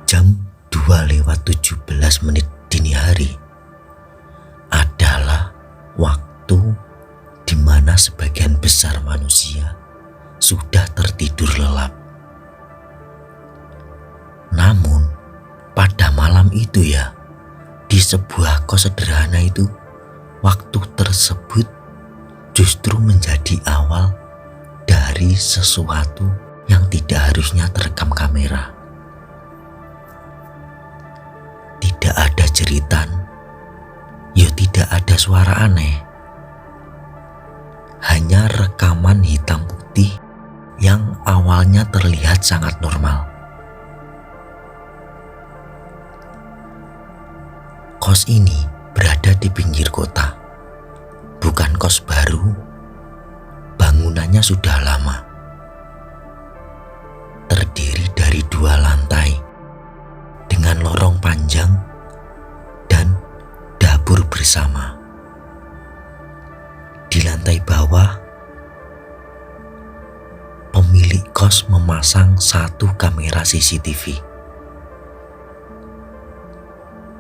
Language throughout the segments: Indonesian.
Jam 2:17 dini hari adalah waktu di mana sebagian besar manusia sudah tertidur lelap. Namun pada malam itu di sebuah kos sederhana itu, waktu tersebut justru menjadi awal dari sesuatu yang tidak harusnya terekam kamera. Tidak ada jeritan, tidak ada suara aneh. Hanya rekaman hitam putih yang awalnya terlihat sangat normal. Kos ini berada di pinggir kota. Bukan kos baru, bangunannya sudah lama. Terdiri dari 2 lantai dengan lorong panjang dan dapur bersama. Di lantai bawah, pemilik kos memasang 1 kamera CCTV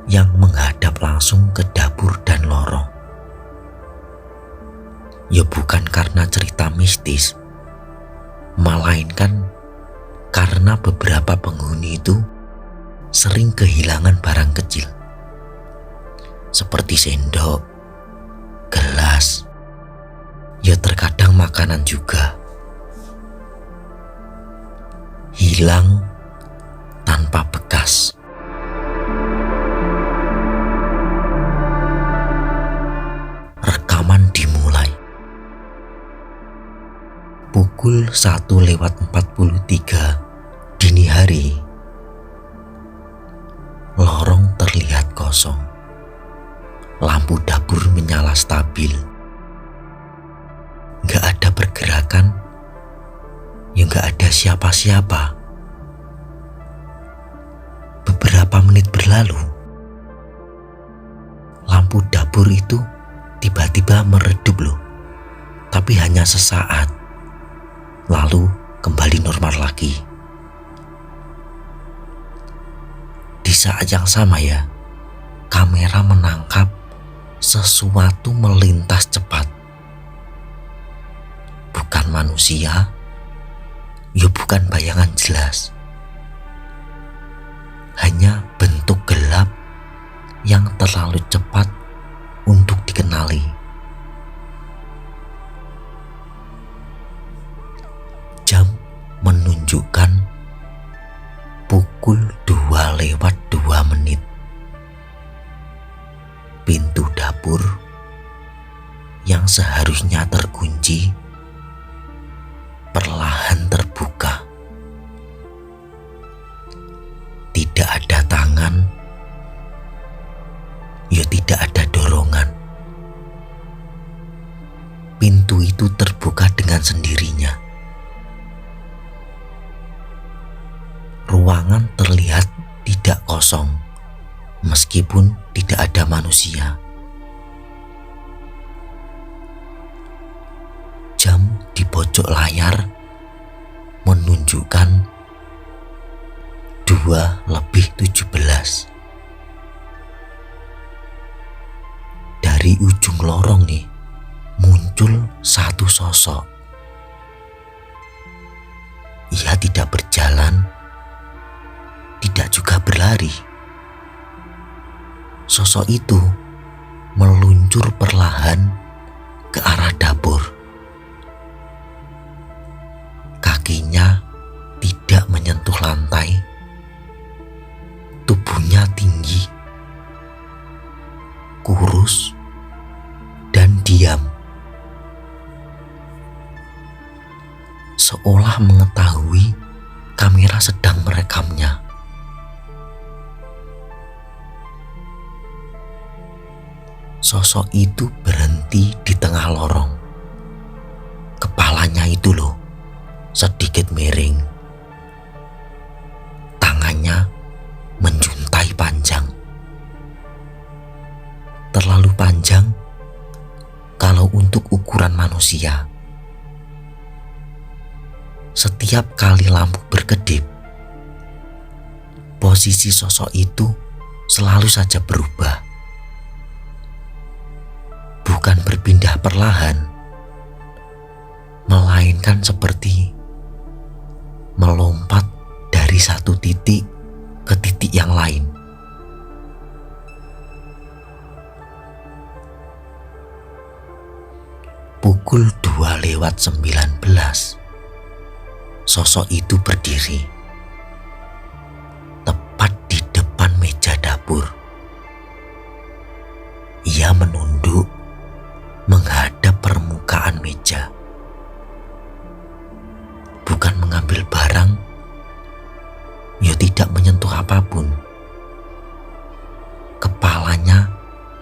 yang menghadap langsung ke dapur dan lorong. Bukan karena cerita mistis, melainkan karena beberapa penghuni itu sering kehilangan barang kecil seperti sendok, gelas, terkadang makanan juga. Hilang tanpa bekas. Rekaman dimulai pukul 1:43 dini hari. Lorong terlihat kosong. Lampu dapur menyala stabil. Gak ada pergerakan, gak ada siapa-siapa. Beberapa menit berlalu, lampu dapur itu tiba-tiba meredup tapi hanya sesaat, lalu kembali normal lagi. Di saat yang sama kamera menangkap sesuatu melintas cepat. Bukan manusia, bukan bayangan jelas. Hanya bentuk gelap yang terlalu cepat untuk dikenali. Jam menunjukkan pukul 2:02. Pintu dapur yang seharusnya terkunci perlahan terbuka. Tidak ada tangan, tidak ada dorongan. Pintu itu terbuka dengan sendirinya. Ruangan terlihat tidak kosong, meskipun tidak ada manusia. Jam di pojok layar menunjukkan 2:17. Dari ujung lorong muncul 1 sosok. Ia tidak berjalan, tidak juga berlari. Sosok itu meluncur perlahan ke arah dapur. Kakinya tidak menyentuh lantai. Tubuhnya tinggi, kurus, dan diam. Seolah mengetahui kamera sedang merekamnya. Sosok itu berhenti di tengah lorong. Kepalanya itu sedikit miring. Tangannya menjuntai panjang. Terlalu panjang kalau untuk ukuran manusia. Setiap kali lampu berkedip, posisi sosok itu selalu saja berubah. Bukan berpindah perlahan, melainkan seperti melompat dari satu titik ke titik yang lain. Pukul 2:19, sosok itu berdiri tepat di depan meja dapur. Ia menunduk menghadap permukaan meja. Bukan mengambil barang, ia tidak menyentuh apapun. Kepalanya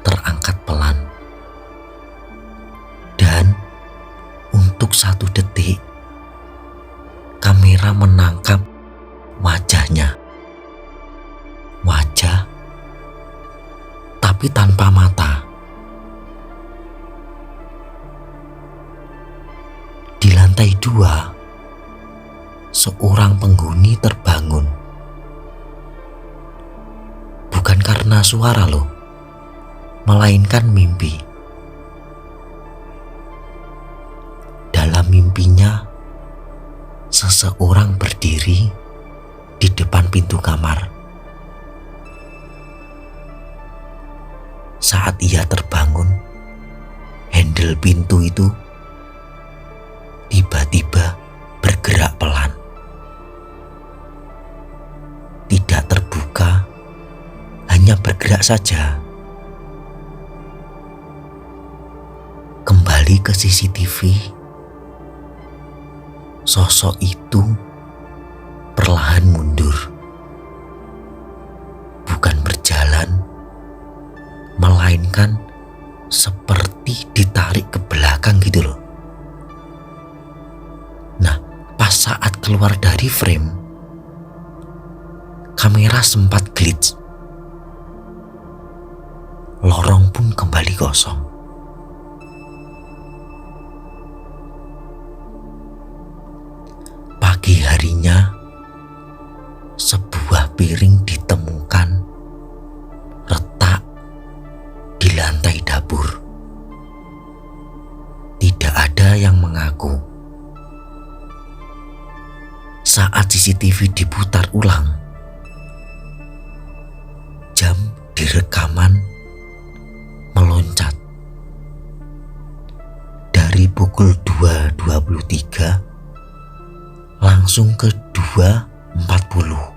terangkat pelan. Dan untuk satu detik, kamera menangkap wajahnya. Wajah, tapi tanpa mata. Di lantai 2, seorang penghuni terbangun. Bukan karena suara loh, melainkan mimpi. Dalam mimpinya, seseorang berdiri di depan pintu kamar. Saat ia terbangun, handle pintu itu tiba-tiba bergerak pelan. Tidak terbuka, hanya bergerak saja. Kembali ke CCTV, sosok itu perlahan mundur. Bukan berjalan, melainkan seperti ditarik ke belakang gitu loh. Nah, pas saat keluar dari frame, kamera sempat glitch. Lorong pun kembali kosong. Pagi harinya, sebuah piring ditemukan retak di lantai dapur. Tidak ada yang mengaku. Saat CCTV diputar ulang, jam di rekaman meloncat dari pukul 2:23 langsung ke 2:40.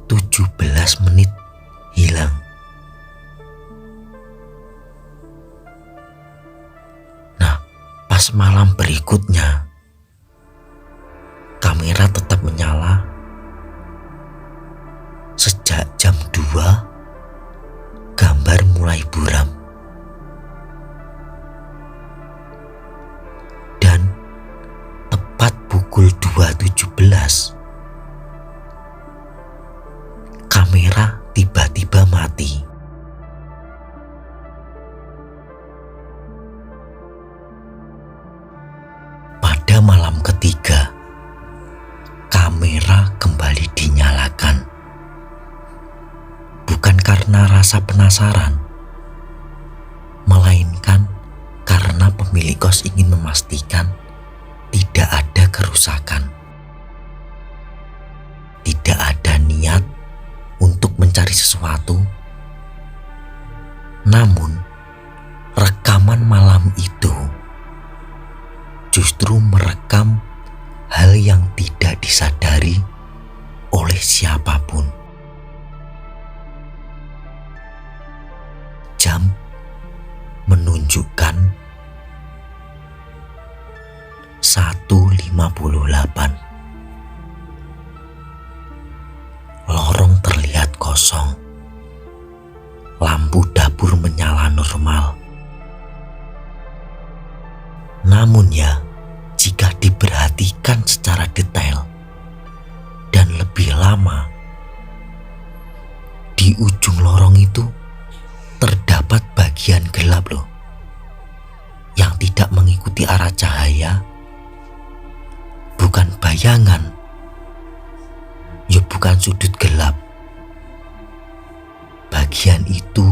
17 menit hilang. Nah, pas malam berikutnya, kamera tetap menyala. Sejak jam 2, gambar mulai buram. Dan tepat pukul 2:17, kamera tiba-tiba mati. Pada malam ketiga, kamera kembali dinyalakan. Bukan karena rasa penasaran, melainkan karena pemilik kos ingin memastikan tidak ada kerusakan. Tidak ada niat untuk mencari sesuatu. Namun, rekaman malam itu justru merekam hal yang tidak disadari oleh siapapun. Jam menunjukkan 1:58. Lorong terlihat kosong. Lampu dapur menyala normal. Namun ya, jika diperhatikan secara detail dan lebih lama, di ujung lorong itu terdapat bagian gelap loh, yang tidak mengikuti arah cahaya. Bukan bayangan, bukan sudut gelap. Bagian itu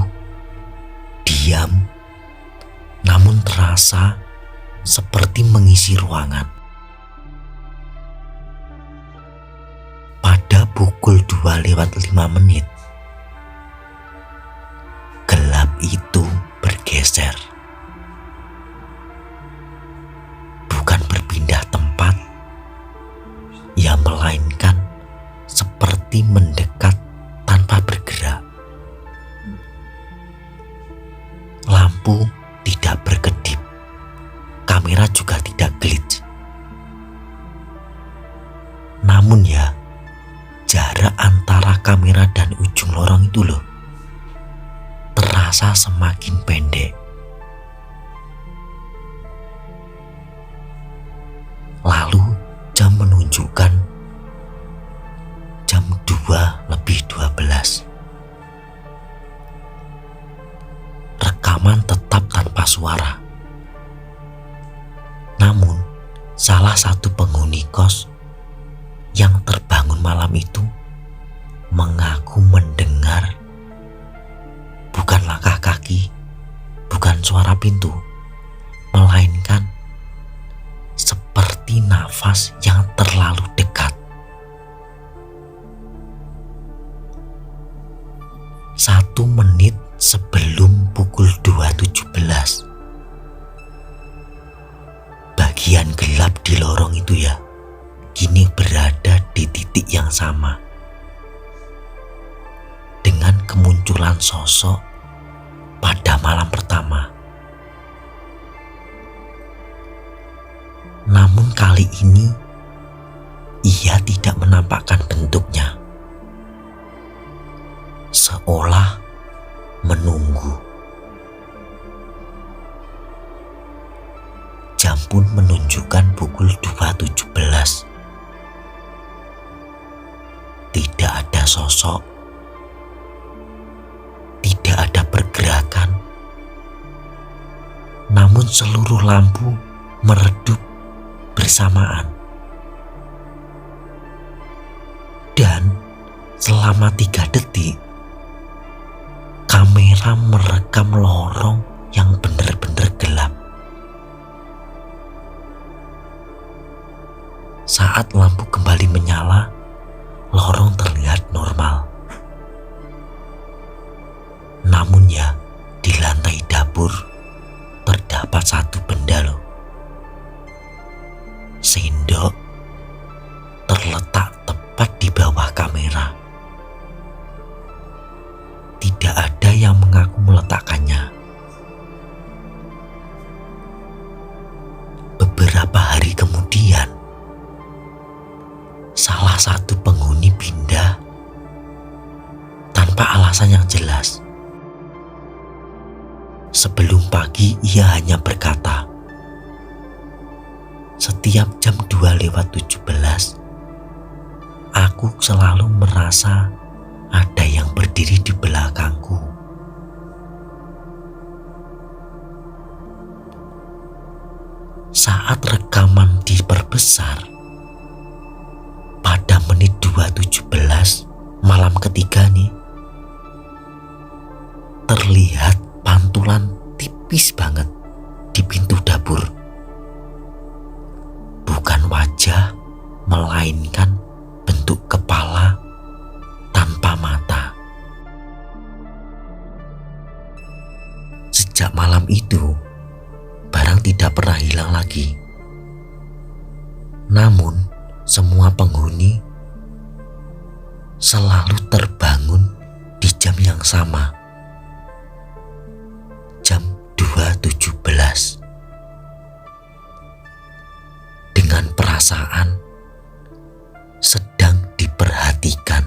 diam, namun terasa seperti mengisi ruangan. Pada pukul 2:05, gelap itu bergeser. Bukan berpindah tempat, ya melainkan seperti mendekat tanpa bergerak. Lampu tidak berkedip, kamera juga tidak glitch. Namun ya, jarak antara kamera dan ujung lorong itu loh, terasa semakin pendek. Lalu jam menunjukkan jam 2:12. Rekaman tetap tanpa suara. Namun, salah satu penghuni kos yang terbangun malam itu mengaku mendengar bukan langkah kaki, bukan suara pintu, melainkan seperti nafas yang terlalu dekat. 1 menit sebelum pukul 2:17, bagian gelap di lorong itu ya, kini berada di titik yang sama. Dengan kemunculan sosok pada malam pertama. Namun kali ini ia tidak menampakkan bentuknya. Seolah menunggu. Jam pun menunjukkan pukul 2:17. Tidak ada sosok, tidak ada pergerakan. Namun seluruh lampu meredup bersamaan. Dan selama 3 detik, kamera merekam lorong yang benar-benar gelap. Saat lampu kembali menyala, lorong terlihat normal. Namun ya, di lantai dapur terdapat satu benda loh. Sendok terletak tepat di bawah kamera. Tidak ada yang mengaku meletakkannya. Beberapa hari kemudian, salah satu penghuni pindah tanpa alasan yang jelas. Sebelum pagi ia hanya berkata, "Setiap jam 2:17, aku selalu merasa ada yang berdiri di belakangku." Saat rekaman diperbesar, pada menit 2:17 malam ketiga nih, terlihat pantulan tipis banget di pintu dapur. Bukan wajah, melainkan bentuk kepala tanpa mata. Sejak malam itu, barang tidak pernah hilang lagi. Namun, semua penghuni selalu terbangun di jam yang sama. Jam 2:17. Dengan perasaan sedang diperhatikan.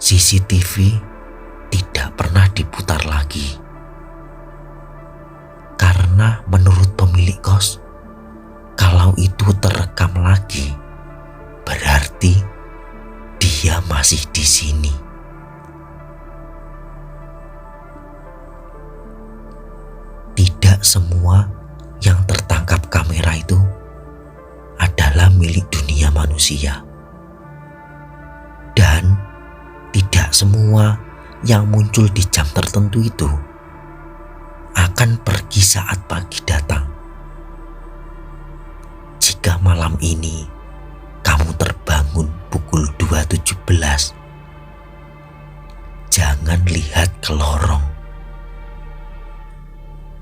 CCTV tidak pernah diputar lagi. Karena menurut pemilik kos, kalau itu terekam lagi, berarti dia masih di sini. Tidak semua yang tertangkap kamera itu adalah milik dunia manusia. Dan tidak semua yang muncul di jam tertentu itu akan pergi saat pagi datang. Jika malam ini kamu terbangun pukul 2.17, jangan lihat ke lorong.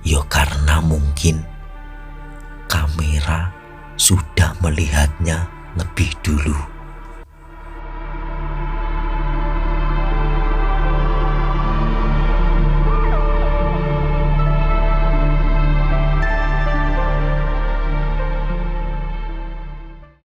Ya karena mungkin kamera sudah melihatnya lebih dulu.